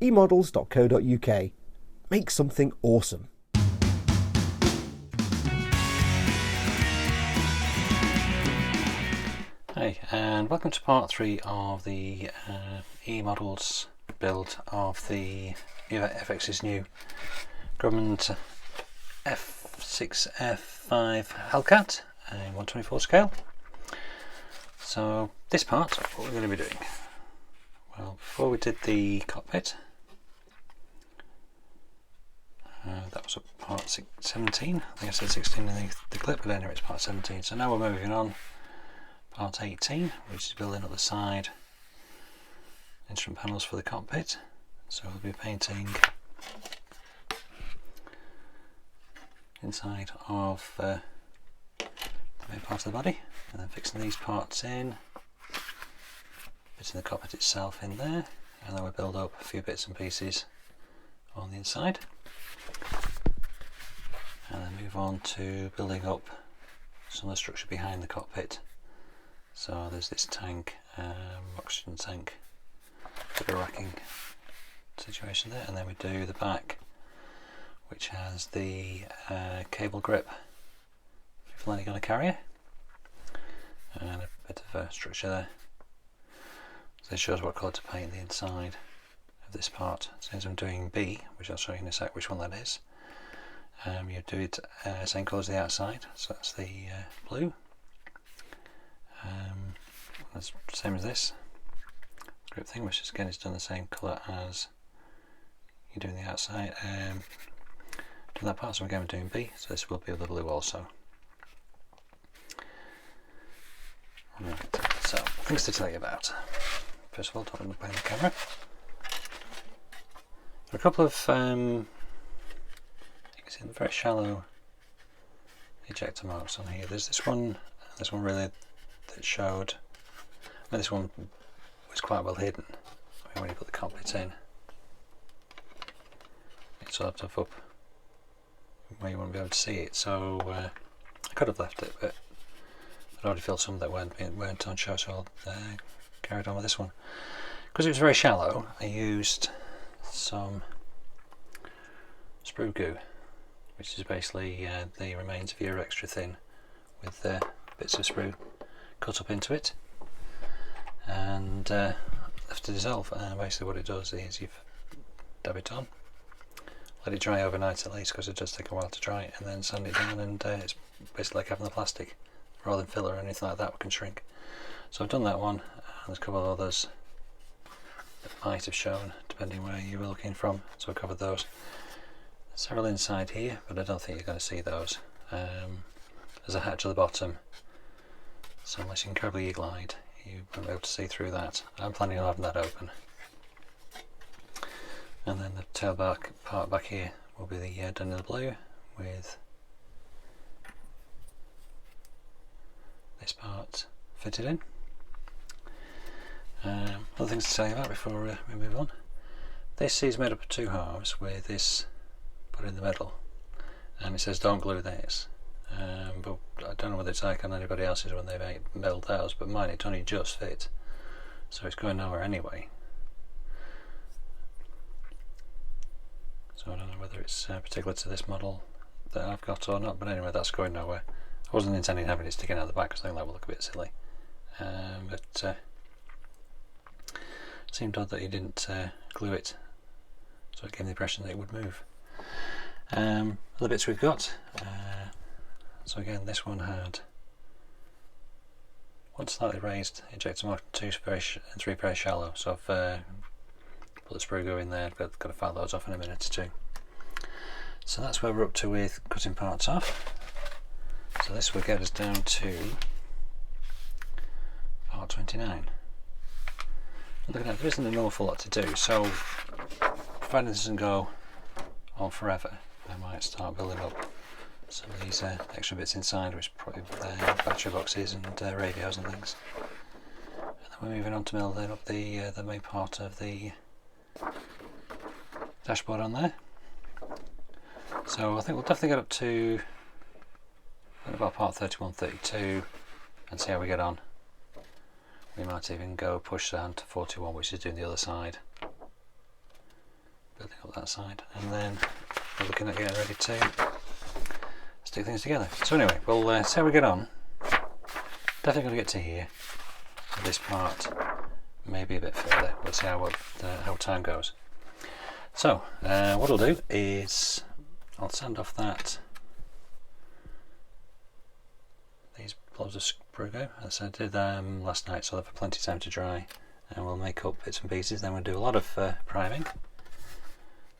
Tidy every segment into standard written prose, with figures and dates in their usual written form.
emodels.co.uk. Make something awesome. Hey, and welcome to part 3 of the E-Models build of the FX's new Grumman F6F-5 Hellcat in 1/24 scale. So this part, what we're going to be doing, well, before we did the cockpit, that was part 17, I think I said 16 in the clip, but anyway it's part 17. So now we're moving on, part 18, which is building up the side instrument panels for the cockpit. So we'll be painting inside of the main part of the body, and then fixing these parts in, fitting the cockpit itself in there, and then we'll build up a few bits and pieces on the inside, and then move on to building up some of the structure behind the cockpit. So there's this tank, oxygen tank, bit of racking situation there, and then we do the back, which has the cable grip for landing on a carrier, and a bit of a structure there. So this shows what colour to paint the inside of this part. Since I'm doing B, which I'll show you in a sec which one that is, you do it same colour as the outside, so that's the blue. That's the same as this grip thing, which is again is done the same colour as you do on the outside. Doing that part, so again we're doing B, so this will be the blue also. Right, so things to tell you about. First of all, don't look behind the camera. There are a couple of you can see very shallow ejector marks on here. There's this one really that showed. Well, this one was quite well hidden when you put the cockpit in. It's sort of up where you won't be able to see it, so I could have left it, but I'd already filled some that weren't on show, so I'll carried on with this one. Because it was very shallow, I used some sprue goo, which is basically the remains of your extra thin with bits of sprue cut up into it, and left to dissolve. And basically what it does is you dab it on, let it dry overnight at least, because it does take a while to dry, and then sand it down, and it's basically like having the plastic rather than filler or anything like that, we can shrink. So I've done that one, and there's a couple of others that might have shown depending where you were looking from, so I covered those. There's several inside here, but I don't think you're going to see those. There's a hatch at the bottom, so unless you can cover your glide you won't be able to see through that. I'm planning on having that open. And then the tail part back here will be the done in the blue with this part fitted in. Other things to tell you about before we move on. This is made up of two halves with this put in the middle, and it says don't glue this. But I don't know whether it's like on anybody else's when they build theirs, but mine it only just fit, so it's going nowhere anyway. So I don't know whether it's particular to this model that I've got or not, but anyway, that's going nowhere. I wasn't intending having it sticking out the back because I think that would look a bit silly, but it seemed odd that he didn't glue it, so it gave me the impression that it would move. Other bits we've got, so again this one had one slightly raised ejector mark, two and three very shallow, so I've put the sprue goo in there. I've got to file those off in a minute or two. So that's where we're up to with cutting parts off. So this will get us down to part 29. Look at that, there isn't an awful lot to do, so providing this doesn't go on forever, I might start building up some of these extra bits inside, which probably battery boxes and radios and things. And then we're moving on to building up the main part of the dashboard on there. So I think we'll definitely get up to about part 31, 32 and see how we get on. We might even go push down to 41, which is doing the other side. up that side, and then we're looking at getting ready to stick things together. So anyway, we'll see how we get on. Definitely going to get to here. This part maybe a bit further. We'll see how time goes. So what I'll do is I'll sand off these blobs of sprue go, as I did last night, so they've had plenty of time to dry, and we'll make up bits and pieces. Then we'll do a lot of priming.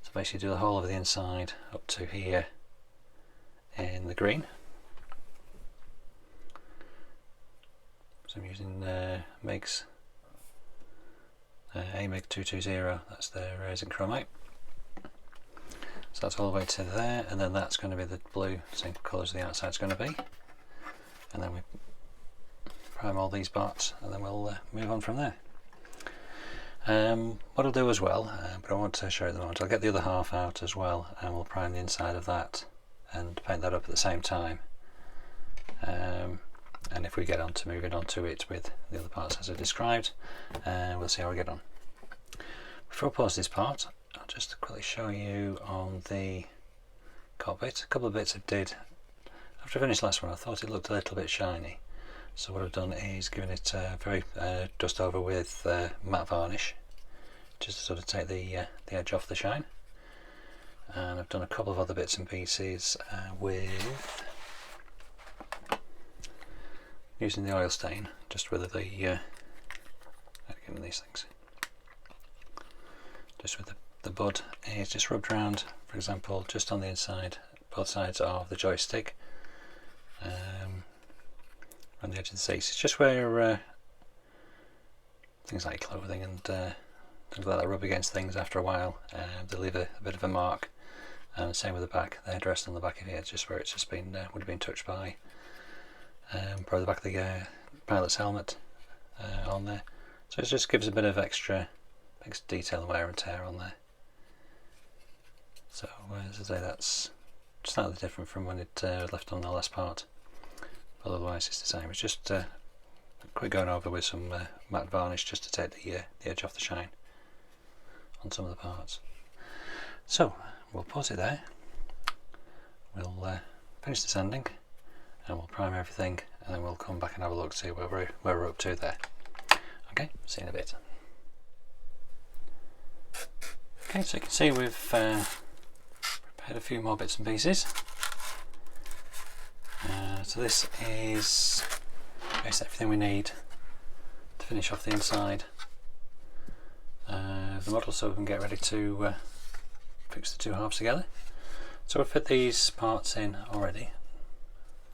So basically do the whole of the inside up to here in the green. So I'm using MIGs, AMIG 220, that's their zinc chromite. So that's all the way to there, and then that's going to be the blue, same colour as the outside's going to be. And then we prime all these parts, and then we'll move on from there. What I'll do as well, but I want to show you at the moment, I'll get the other half out as well, and we'll prime the inside of that and paint that up at the same time. And if we get on to moving on to it with the other parts as I described, we'll see how we get on. Before I pause this part, I'll just quickly show you on the cockpit. A couple of bits I did. After I finished the last one, I thought it looked a little bit shiny. So what I've done is given it very dust over with matte varnish, just to sort of take the edge off the shine. And I've done a couple of other bits and pieces with using the oil stain, just with the getting these things. Just with the bud is just rubbed around, for example, just on the inside, both sides of the joystick, around the edge of the seats. It's just where things like clothing and things like that rub against things after a while. They leave a bit of a mark. And same with the back, the headrest on the back of here, just where it's just been would have been touched by probably the back of the pilot's helmet on there. So it just gives a bit of extra detail and wear and tear on there. So as I say, that's slightly different from when it left on the last part, but otherwise it's the same. It's just quick going over with some matte varnish just to take the edge off the shine on some of the parts. So we'll pause it there, we'll finish the sanding, and we'll prime everything, and then we'll come back and have a look to see where we're up to there. Okay, see you in a bit. Okay, so you can see we've prepared a few more bits and pieces. So this is basically everything we need to finish off the inside of the model, so we can get ready to fix the two halves together. So we've put these parts in already.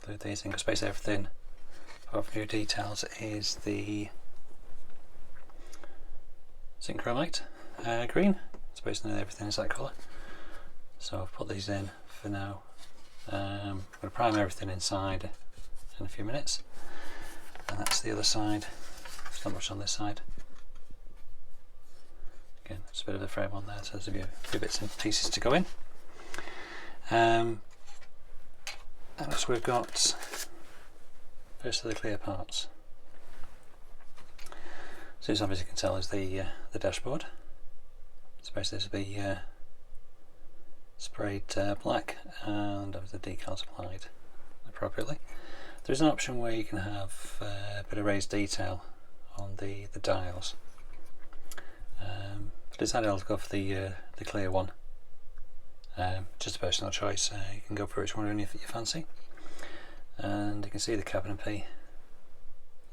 Glued these in, because basically everything apart from a few details is the zinc chromite green. So basically everything is that colour. So I've put these in for now. I'm going to prime everything inside in a few minutes, and that's the other side. There's not much on this side. Again, there's a bit of the frame on there, so there's a few bits and pieces to go in. And so we've got first of the clear parts. So this obviously you can tell is the dashboard. So basically this will be sprayed black and have the decals applied appropriately. There's an option where you can have a bit of raised detail on the dials. But decided I'll go for the clear one. Just a personal choice. You can go for which one you fancy. And you can see the cabin P,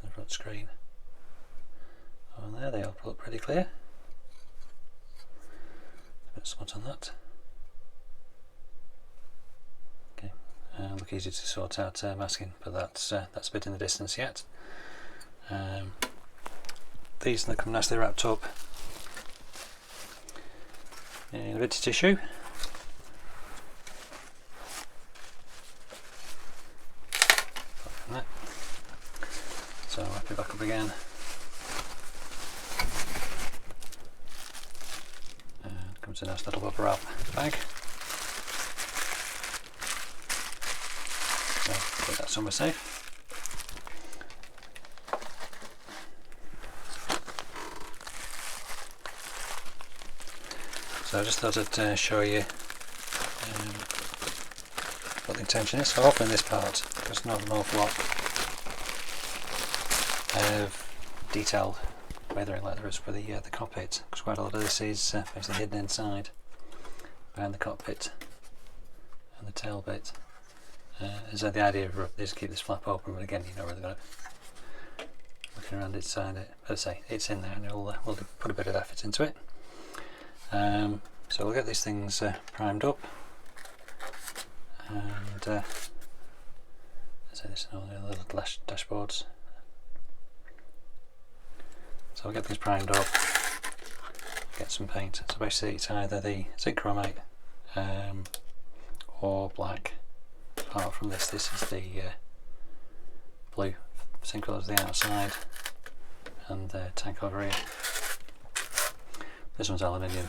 the front screen. On there, they all look pretty clear. A bit of spot on that. Okay, look easy to sort out masking, but that's a bit in the distance yet. These come nicely wrapped up in a bit of tissue. So wrap it back up again. And comes in a nice little bubble wrap bag. So put that somewhere safe. So So I just thought I'd show you what the intention is. So hopefully in this part there's not an awful lot of detailed weathering like there is for the cockpit, because quite a lot of this is basically hidden inside behind the cockpit and the tail bit. So the idea is to keep this flap open, but again you're not really going to looking around inside it. As I say, it's in there and we'll put a bit of effort into it. So we'll get these things primed up, and so this is all the little dashboards. So we'll get these primed up, get some paint. So basically it's either the zinc chromate or black. Apart from this is the blue, same colour as the outside, and the tank over here. This one's aluminium,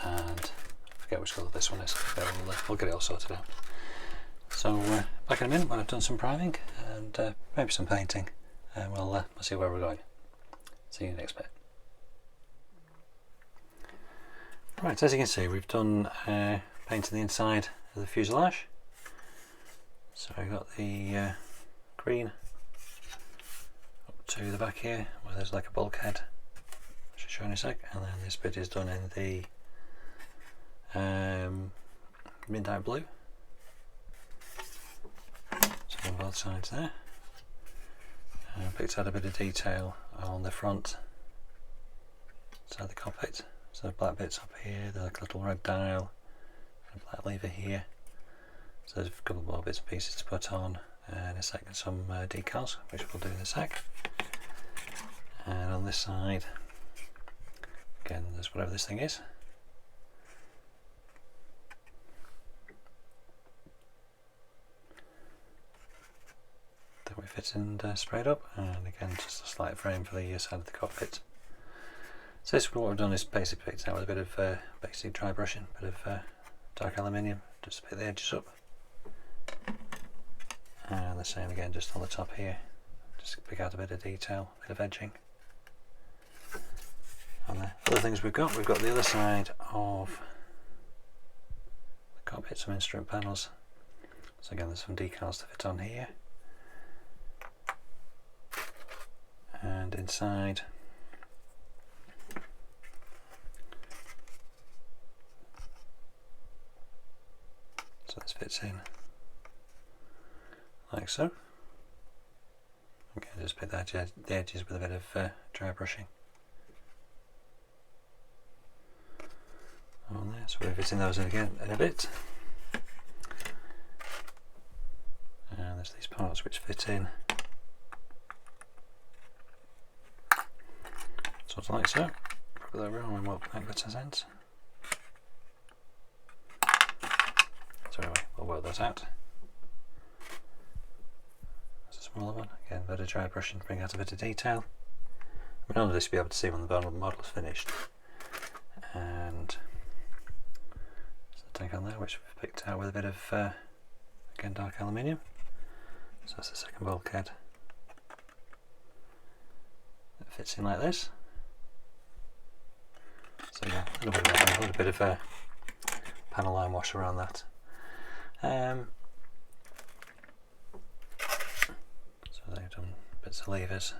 and I forget which colour this one is, but we'll get it all sorted out. So back in a minute when I've done some priming and maybe some painting, and we'll see where we're going. See you next bit. Right, as you can see, we've done painting the inside of the fuselage. So I've got the green up to the back here, where there's like a bulkhead, which I'll show in a sec, and then this bit is done in the midnight blue. So on both sides there. I picked out a bit of detail on the front side of the cockpit. So the black bits up here, there's like a little red dial, and a black lever here. So there's a couple more bits and pieces to put on, and in a second some decals, which we'll do in a sec. And on this side, again, there's whatever this thing is. That we fit and sprayed up, and again just a slight frame for the side of the cockpit. So this, what we've done is basically picked out with a bit of basic dry brushing, a bit of dark aluminium, just to pick the edges up. And the same again just on the top here, just pick out a bit of detail, a bit of edging. And the other things we've got the other side of the cockpit, some instrument panels. So again there's some decals to fit on here. And inside so this fits in like so. Okay, just pick the edges with a bit of dry brushing on there, so we'll be fitting those in again in a bit. And there's these parts which fit in sort of like so. Put that around and work backwards as ends. So anyway, we'll work those out. There's a smaller one, again a bit of dry brushing to bring out a bit of detail. I mean, none of this will be able to see when the model's finished. And there's the tank on there, which we've picked out with a bit of again dark aluminium. So that's the second bulkhead. It fits in like this. So yeah, a little bit of a panel line wash around that. So they've done bits of levers,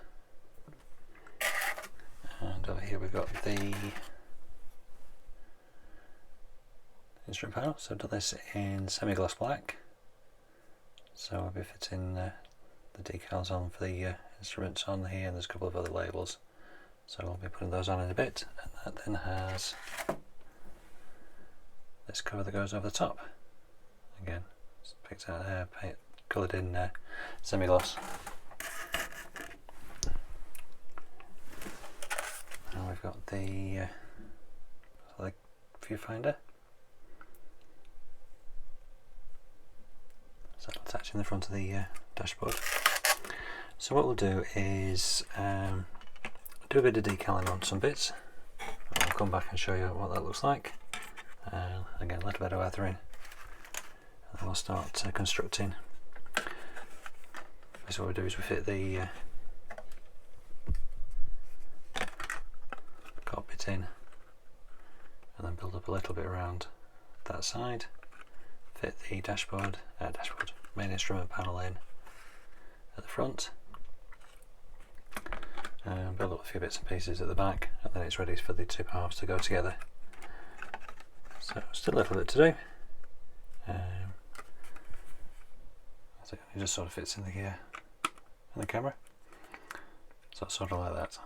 and over here we've got the instrument panel. So I've done this in semi-gloss black, so I'll be fitting the decals on for the instruments on here, and there's a couple of other labels, so I'll be putting those on in a bit. And that then has this cover that goes over the top. Again, it's picked out coloured in semi-gloss. And we've got the viewfinder. So that'll attach in the front of the dashboard. So what we'll do is do a bit of decaling on some bits. I'll come back and show you what that looks like. Again, a little bit of weathering. And we'll start constructing. So what we do is we fit the cockpit in, and then build up a little bit around that side, fit the dashboard, main instrument panel in at the front, and build up a few bits and pieces at the back, and then it's ready for the two halves to go together. So still a little bit to do. I think it just sort of fits in the camera, so it's sort of like that.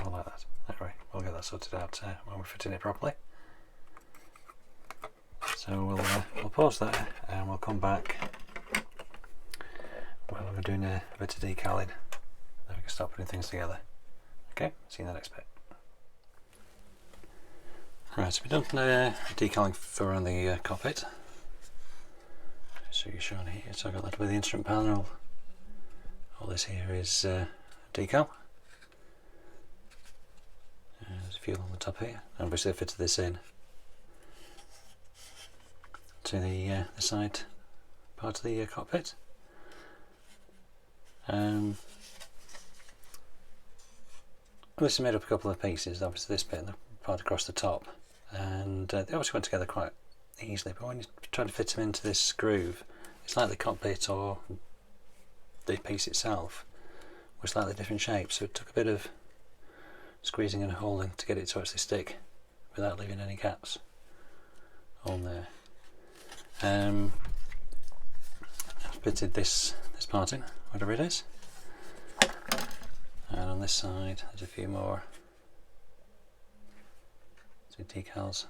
All like that. Anyway, we'll get that sorted out when we're fitting it properly. So we'll pause there and we'll come back when we're doing a bit of decaling, then we can start putting things together. Okay, see you in the next bit. Right, so we've done decaling for around the cockpit. So you're showing here, so I've got a little bit of the instrument panel. All this here is decal. There's a few on the top here. Obviously I fitted this in to the side part of the cockpit. This is made up of a couple of pieces, obviously this bit and the part across the top, and they obviously went together quite easily, but when you try to fit them into this groove, it's like the cockpit or the piece itself was slightly different shapes, so it took a bit of squeezing and holding to get it to actually stick without leaving any gaps on there. I've fitted this part in, whatever it is, and on this side there's a few more decals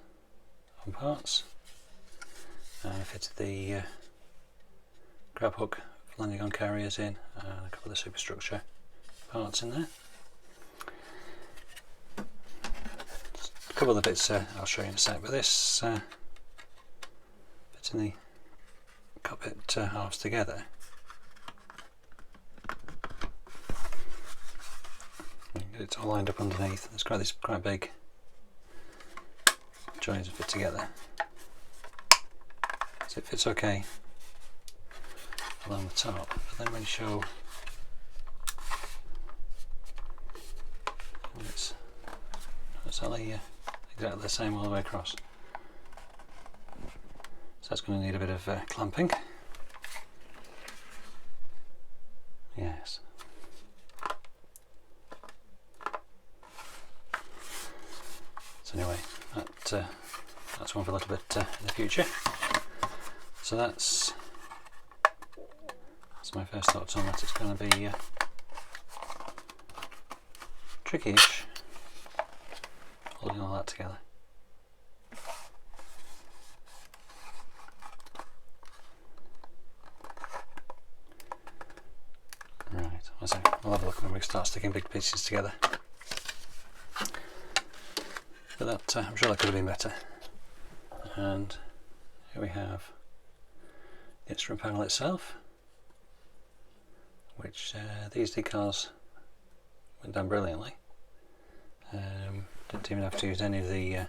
on parts. I fitted the grab hook for landing on carriers in, and a couple of the superstructure parts in there. A couple of the bits I'll show you in a sec, but this fitting the cockpit halves together. Get it all lined up underneath. It's quite big joints to fit together, so it fits okay along the top, but then when you show it's only exactly the same all the way across, so that's going to need a bit of clamping. Yes. So anyway, that's one for a little bit in the future. So that's my first thoughts on that. It's going to be tricky-ish holding all that together. Right, we'll have a look when we start sticking big pieces together. But that, I'm sure that could have been better. And here we have the instrument panel itself, which these decals went down brilliantly. Didn't even have to use any of the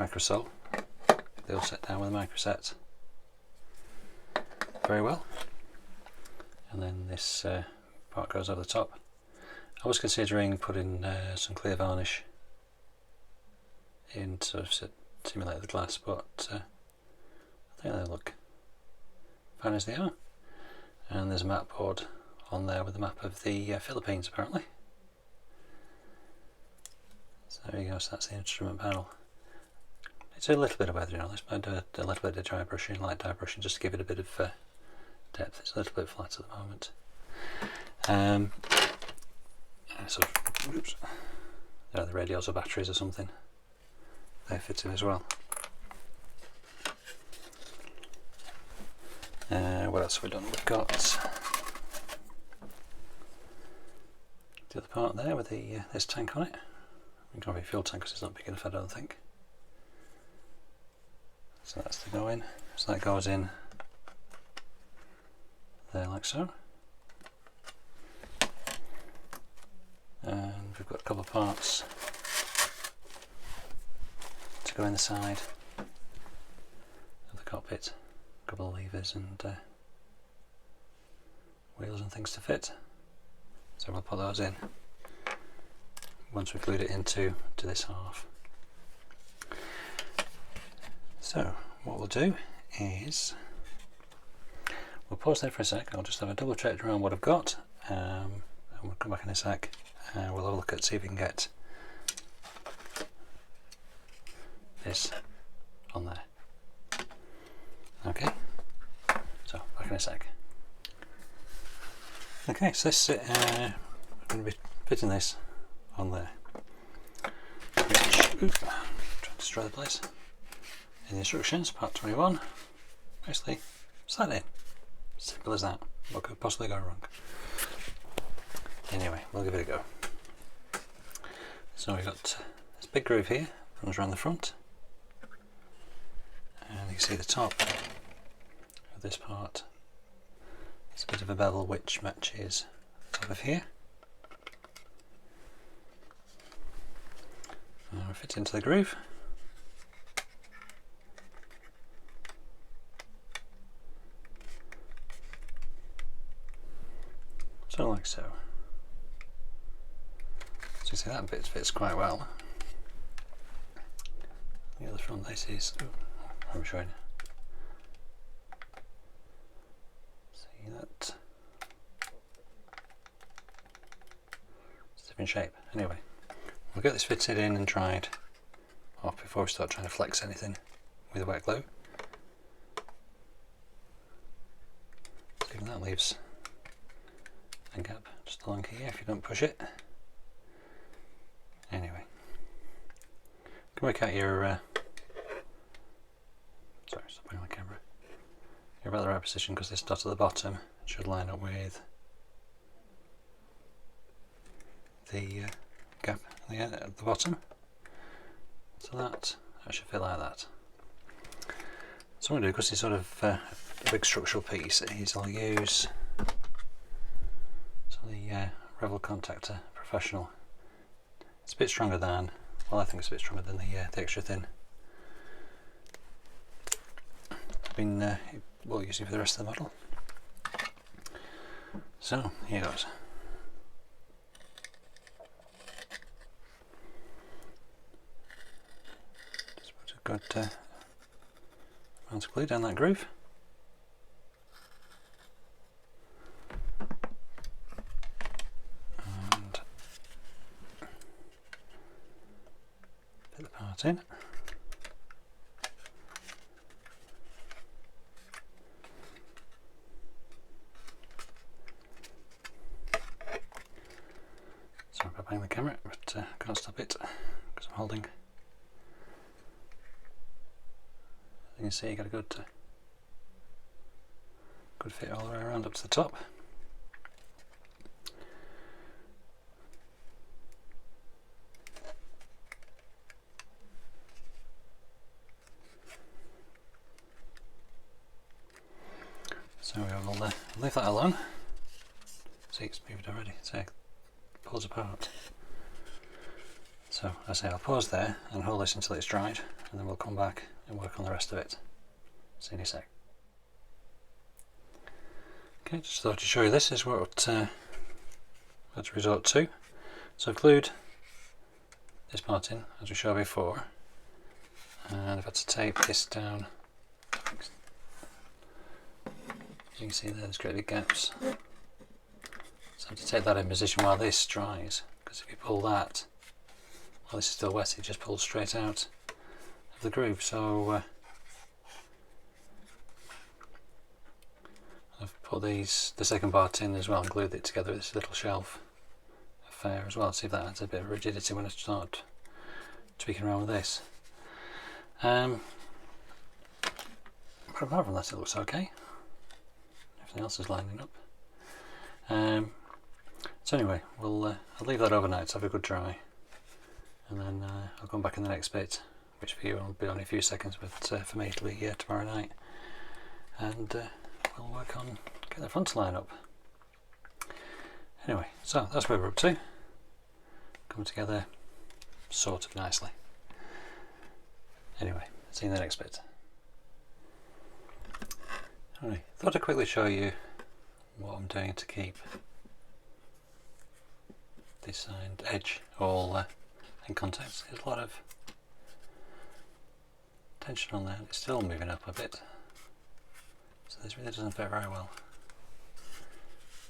microsole. They all set down with a microset very well. And then this part goes over the top. I was considering putting some clear varnish in to sort of simulate the glass, but I think they look fine as they are. And there's a map board on there with a map of the Philippines apparently. So there you go, so that's the instrument panel. It's a little bit of weathering on this, but I do a little bit of dry brushing, light dry brushing, just to give it a bit of depth. It's a little bit flat at the moment. Sort of, oops, there are the radios or batteries or something. They fit in as well. What else have we done? We've got the other part there with this tank on it. It can't be a fuel tank because it's not big enough, I don't think. So that's the go in. So that goes in there like so. And we've got a couple of parts to go in the side of the cockpit. A couple of levers and wheels and things to fit. So we'll put those in once we've glued it into this half. So what we'll do is we'll pause there for a sec. I'll just have a double check around what I've got, and we'll come back in a sec and we'll have a look at see if we can get this on there. Okay, so back in a sec. Okay, so this I'm going to be fitting this on there, which, trying to destroy the place. In the instructions, part 21, basically slide in. Simple as that. What could possibly go wrong? Anyway, we'll give it a go. So we've got this big groove here, runs around the front, and you can see the top of this part. It's a bit of a bevel which matches the top of here. And we fit into the groove. So like so. So you see that bit fits quite well. The other front, this is, I'm showing you. See that? It's a different shape. Anyway, we'll get this fitted in and tried off before we start trying to flex anything with wet glue. So even that leaves a gap just along here if you don't push it. Anyway, you can work out your sorry, stop putting on the camera. You're about the right position because this dot at the bottom should line up with the gap at the bottom. So that should fit like that. So what I'm going to do, because it's sort of a big structural piece, is I'll use the Revel Contactor Professional. It's a bit stronger than, well, I think it's a bit stronger than the extra thin. I've been well using for the rest of the model. So here goes. Just put a good amount of glue down that groove. In. Sorry about banging the camera, but can't stop it because I'm holding. As you can see, you got a good fit all the way around up to the top. So we'll leave that alone. See, it's moved already, so it pulls apart. So I say I'll pause there and hold this until it's dried, and then we'll come back and work on the rest of it. See you in a sec. Okay, just thought to show you this is what I had to resort to. So I've glued this part in, as we showed before, and I've had to tape this down. As you can see there's great big gaps. So I have to take that in position while this dries, because if you pull that while this is still wet, it just pulls straight out of the groove. So I've put the second part in as well and glued it together with this little shelf affair as well, to see if that adds a bit of rigidity when I start tweaking around with this. But apart from that, it looks okay. Everything else is lining up. So anyway, I'll leave that overnight to have a good dry, and then I'll come back in the next bit, which for you will be only a few seconds, but for me it'll be tomorrow night, and we'll work on getting the front to line up. Anyway, so that's where we're up to. Come together sort of nicely. Anyway, see you in the next bit. Alright, thought I'd quickly show you what I'm doing to keep this side edge all in contact. There's a lot of tension on there, and it's still moving up a bit, so this really doesn't fit very well.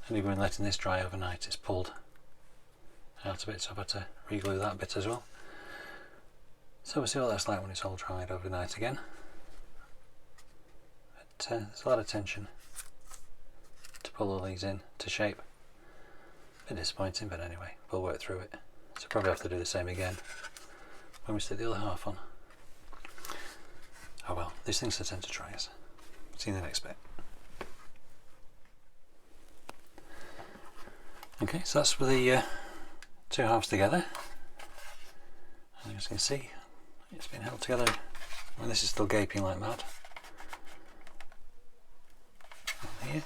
And even when letting this dry overnight, it's pulled out a bit, so I've had to re-glue that bit as well. So we'll see what that's like when it's all dried overnight again. But there's a lot of tension to pull all these in to shape. A bit disappointing, but anyway, we'll work through it. So probably have to do the same again when we stick the other half on. Oh well, these things are tend to try us. See you in the next bit. Okay, so that's for the two halves together. And as you can see, it's been held together. And this is still gaping like mad. Here,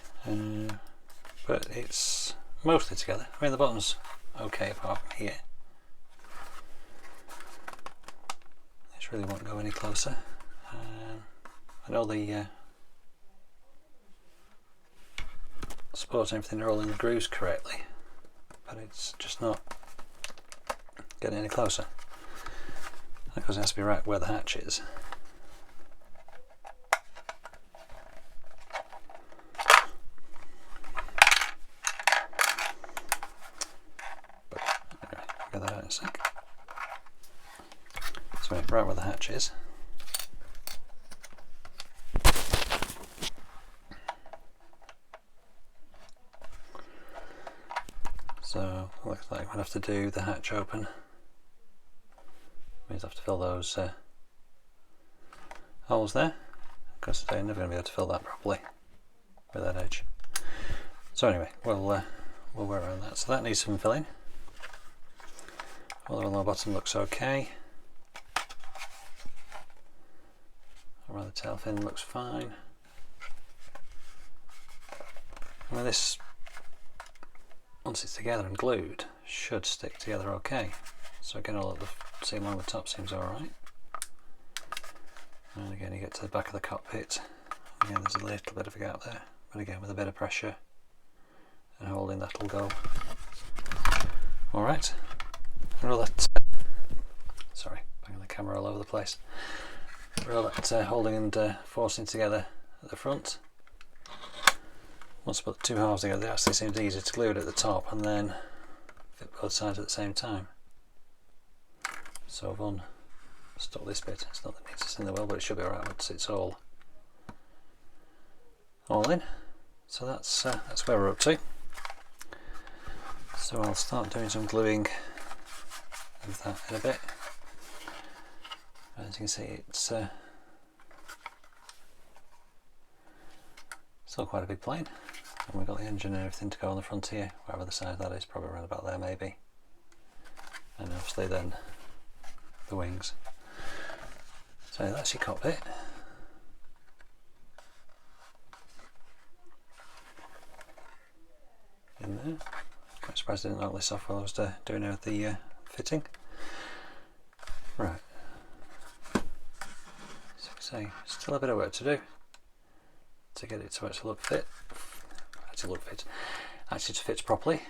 but it's mostly together. I mean, the bottom's okay apart from here. This really won't go any closer. I know the supports and everything are all in the grooves correctly, but it's just not getting any closer. Because it has to be right where the hatch is. But anyway, I'll get that out in a sec. So right where the hatch is. So it looks like we'll have to do the hatch open. Means I have to fill those holes there, because today I'm never going to be able to fill that properly with that edge. So anyway, we'll work around that. So that needs some filling. All on the bottom looks okay. Around the tail fin looks fine. I mean, this, once it's together and glued, should stick together okay. So again, all of the seam along the top seems alright. And again, you get to the back of the cockpit. Again, there's a little bit of a gap there, but again, with a bit of pressure and holding, that'll go. Alright, and all that, sorry, banging the camera all over the place. All that holding and forcing together at the front. Once I put the two halves together, it actually seems easier to glue it at the top and then fit both sides at the same time. So I've unstuck this bit. It's not that it needs to sit in the well, but it should be alright once it's all in. So that's where we're up to. So I'll start doing some gluing of that in a bit. As you can see, it's still quite a big plane, and we've got the engine and everything to go on the front here, wherever the size that is, probably around about there maybe, and obviously then the wings. So that's your cockpit. In there. Quite surprised I didn't knock this off while I was doing the fitting. Right. So say still a bit of work to do to get it to actually look fit. Actually to fit properly.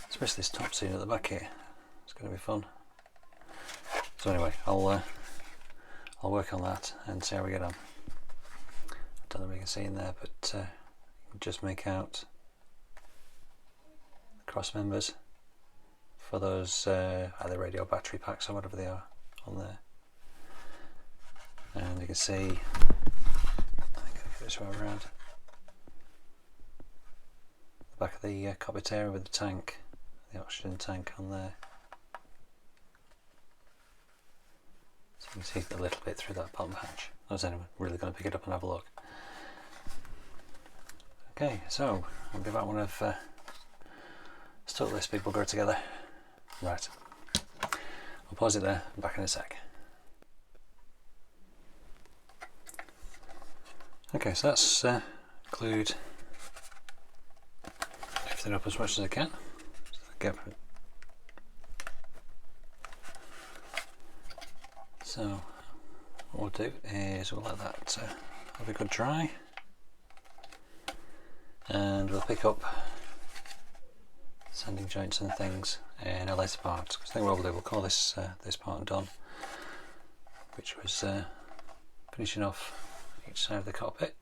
Especially this top scene at the back here. It's going to be fun. So anyway, I'll work on that and see how we get on. I don't know if you can see in there, but you can just make out the cross members for those either radio battery packs or whatever they are on there. And you can see, I think I'll get this way around, the back of the cockpit area with the tank, the oxygen tank on there. So you can see a little bit through that bottom hatch. I was anyone really going to pick it up and have a look. Okay, so I'll give that one of stuck this big bugger together. Right, I'll pause it there, I'm back in a sec. Okay, so that's glued everything up as much as I can. So what we'll do is we'll let that have a good dry, and we'll pick up sanding joints and things in a later part. Because I think what we'll do, we'll call this this part done, which was finishing off each side of the cockpit,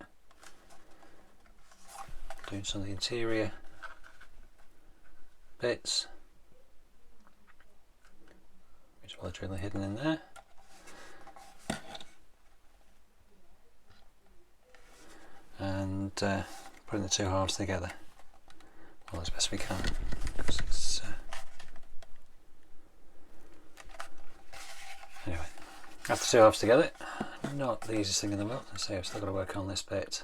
doing some of the interior bits, which are literally hidden in there. And putting the two halves together well as best we can, because it's anyway, after two halves together, not the easiest thing in the world. I say I've still got to work on this bit.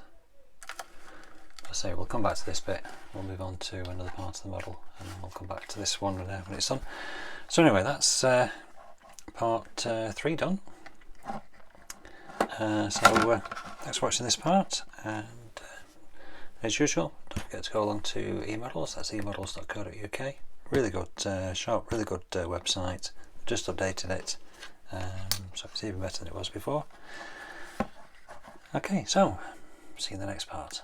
I say we'll come back to this bit, we'll move on to another part of the model, and then we'll come back to this one when it's done. So anyway, that's part 3 done. So thanks for watching this part, and as usual, don't forget to go along to eModels. That's emodels.co.uk. Really good shop, really good website. Just updated it, so it's even better than it was before. Okay, so see you in the next part.